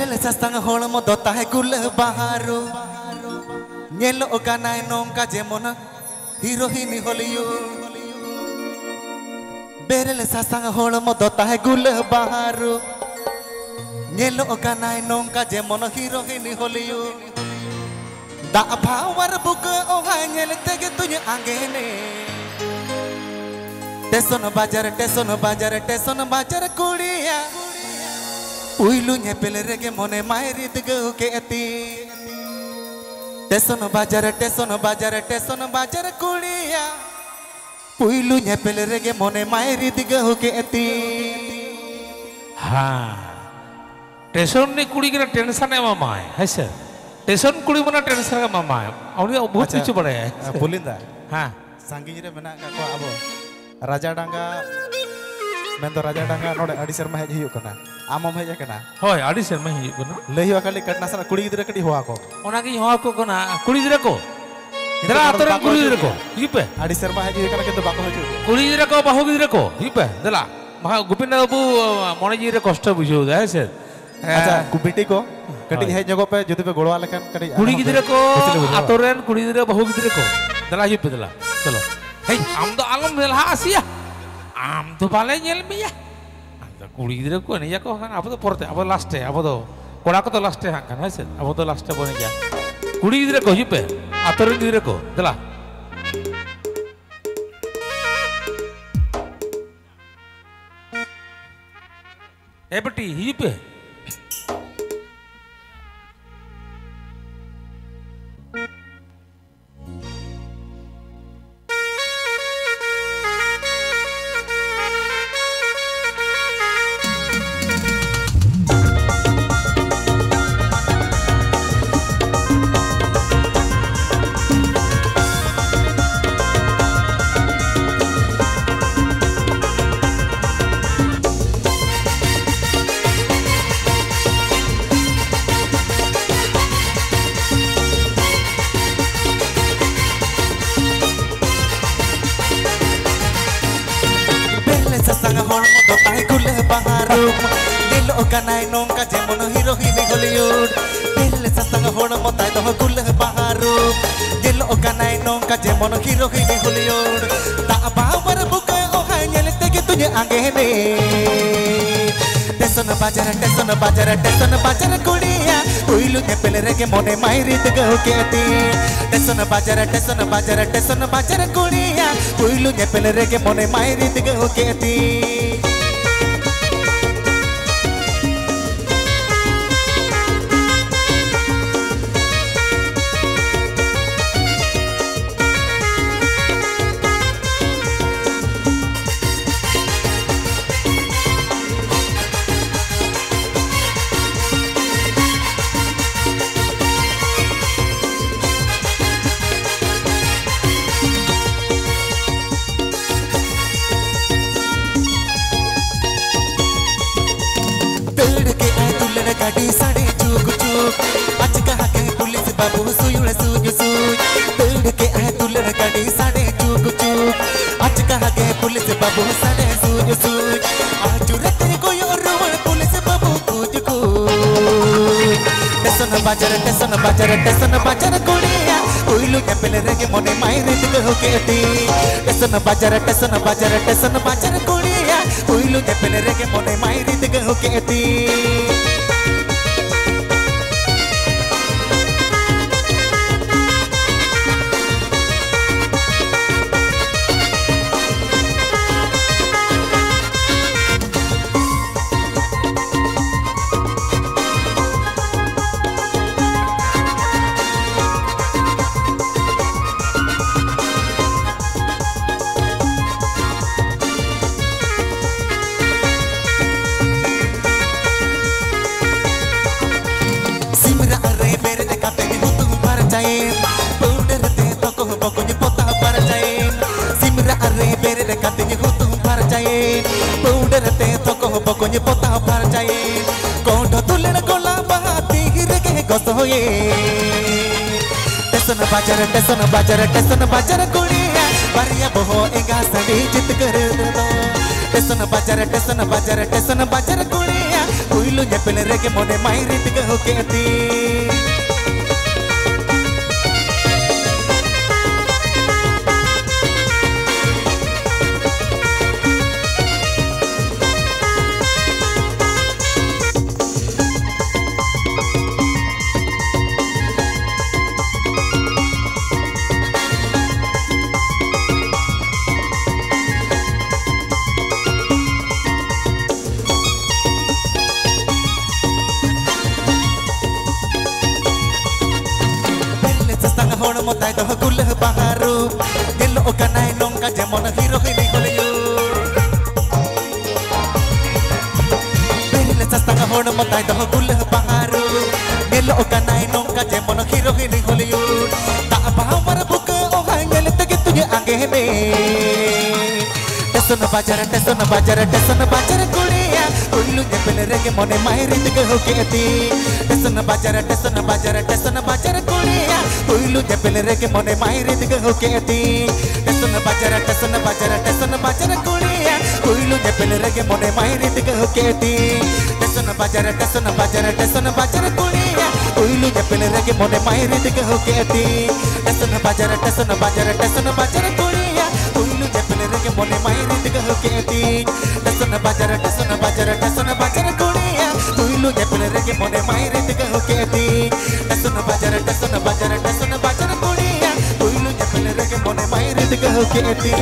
Berele sasang holmo dota hai kul baharu Nyelo okanai nongka jemona Hirohini Hollywood Berele sasang holmo dota hai kul baharu Nyelo okanai nongka jemona Hirohini Hollywood Da bhawar buka ohai nyele tege tunya angene Teson bajar kuliya Uilu nyepel rege mone mairi dege ke ati Teson bajar kuliya Uilu nyepel rege mone mairi dege ke ati हाँ tension ने कुड़ी के ना tension है मामा है sir tension कुड़ी मना tension का मामा है और ये बहुत कुछ बड़ा है Pulinda हाँ Sangking re mena ka ko abo Raja Dangga Mento Raja Dangga node adi serma hej hiuk kana amom hej kana होय आड़ी सर में ही बना lehiwa kali katna sana kudi gidra kadi hoa ko ओना की यहाँ को ना कुड़ी दिरे को जरा आतोरे कुड़ी दिरे को ये पे adi serma hej hiuk kana kintu bako haju कुड़ी दिरे को बाहु दिरे को ये पे दला महा गुपिंदा बाबू मोने जी रे कष्ट बुझो है sir acha kubiti ko kadi hej jogo pe jodi pe golwa lekan kadi कुड़ी गिदरे को आतोरे कुड़ी दिरे बाहु गिदरे को दला ये पे दला चलो हे आम तो आलम दला आसिया आम तो बाले nyel mi ya कुड़ी गिदरे को नहीं जाको kan apa तो porte apa last apa तो कोड़ा को तो last है kan है सर apa तो last बने क्या कुड़ी गिदरे को ये पे आतोरे गिदरे को दला ए बेटी ये पे Sasang holmo dota hai kul baharu Nyelo okanai nongka jemona Hirohini Hollywood Berele sasang holmo tai doh kul baharu Nyelo okanai nongka jemona Hirohini Hollywood Ta bawar buka ohai nyele tege tunya angene Teson bajar kuliya Uilu nyepel rege mone mairi dege ke ati Teson bajar kuliya Uilu nyepel rege mone mairi dege ke ati Gadi sade chuk chuk ach kaha ke police babu suyul suj suj ped ke aaye dular gadi sade chuk chuk ach kaha ke police babu sade suj suj aaj rate ko yor police babu kuj kuj teson bajar kuliya uilu nyepel rege mone maire dege ke ati teson bajar kuliya uilu nyepel rege mone maire dege ke ati Pokoknya potah parjain Kondo tulen kola bahati Rege gosoye Teson bajar kuliya Bariya boho enga sadi jit kar do Teson bajar kuliya Puilu nyepel rege mone mairi tiga hoketi. Hona motai to hakul baharu gelo okanai nongka jemon hero hini holeyu Berile sastanga hona motai to hakul baharu gelo okanai nongka jemon hero hini holeyu ta bahawar buka o hangel tege tuje angene Tesona bajar kuliya Puilu nyepel rege mone mairi tiga hoketi Tesona bajar kuliya Puilu nyepel rege mone mairi tiga hoketi Tesona bajar kuliya Puilu nyepel rege mone mairi tiga hoketi Tesona bajar kuliya Puilu nyepel rege mone mairi tiga hoketi Tesona bajar kuliya Puilu nyepel rege mone mairi tiga hoketi Tesona bajar kuliya Puilu nyepel rege mone mairi tiga hoketi Tesona bajar kuliya Puilu nyepel rege mone mairi tiga hoketi